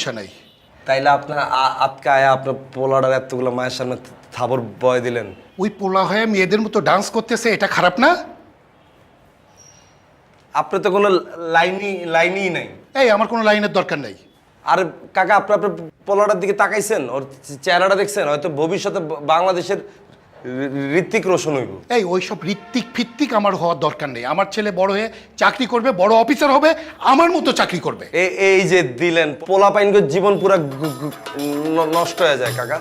সমস্যা নাই। তাইলে আপনার আজকে আয়া আপনার পোলাডার এতগুলো মায়ের সামনে থাবর বয় দিলেন। ওই পোলা হয়ে মেয়েদের মতো ডান্স করতেছে, এটা খারাপ না? আপনার তো কোনো লাইনই নাই। এই আমার কোনো লাইনের দরকার নাই। আর কাকা আপনার পোলাটার দিকে তাকাইছেন, ওর চেহারাটা দেখছেন? হয়তো ভবিষ্যতে বাংলাদেশের ঋত্বিক রোশন হইব। এই ওইসব ঋত্বিক ফিত্তিক আমার হওয়ার দরকার নেই। আমার ছেলে বড় হয়ে চাকরি করবে, বড় অফিসার হবে, আমার মতো চাকরি করবে। এই যে দিলেন, পোলা পাইনকে জীবন পুরা নষ্ট হয়ে যায় কাকা।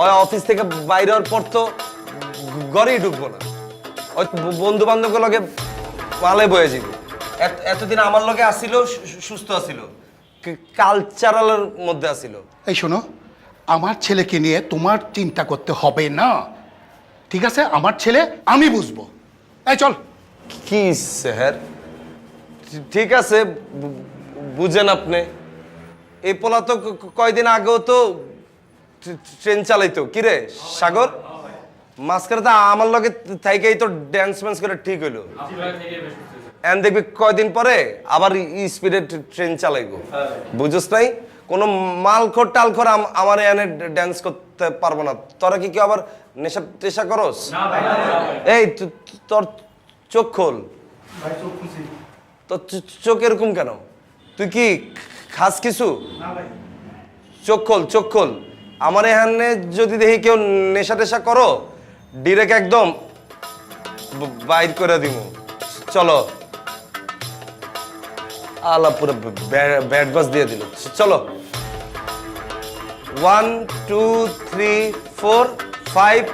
ওই অফিস থেকে বাইরে হওয়ার পর তো ঘরেই ঢুকবো না। ওই বন্ধু বান্ধবের লগে পালে বয়ে যাব। এতদিন আমার লগে আসিল, সুস্থ আসিল, কালচারালের মধ্যে আসিল। এই শোনো, আমার ছেলেকে নিয়ে তোমার চিন্তা করতে হবে না, ঠিক আছে? আমার ছেলে আমি বুঝবো। এই চল। কি স্যার, ঠিক আছে বুঝেন আপনি। এই পোলা তো কয়দিন আগেও তো ট্রেন চালাইতো। কিরে সাগর, মাঝখানে তো আমার লগে থাইকেই তো ড্যান্স ম্যান্স করে ঠিক হইলো। এন দেখবি কয়দিন পরে আবার স্পিডে ট্রেন চালাইবো। বুঝছ নাই? কোনো মালখোর টালখোর আমার এনে ড্যান্স করতে পারবো না। তোরা কি কেউ আবার নেশা টেশা করস? এই তোর চোখ খোল। তোর চোখ এরকম কেন? তুই কি খাস কিছু? চোখ খোল, চোখ খোল। আমার এখানে যদি দেখি কেউ নেশা টেশা করো, ডিরেক্ট একদম বাইর করে দিব। চলো। আলা পুরো ব্যাড বাস দিয়ে দিল। চলো। 1 2 3 4 5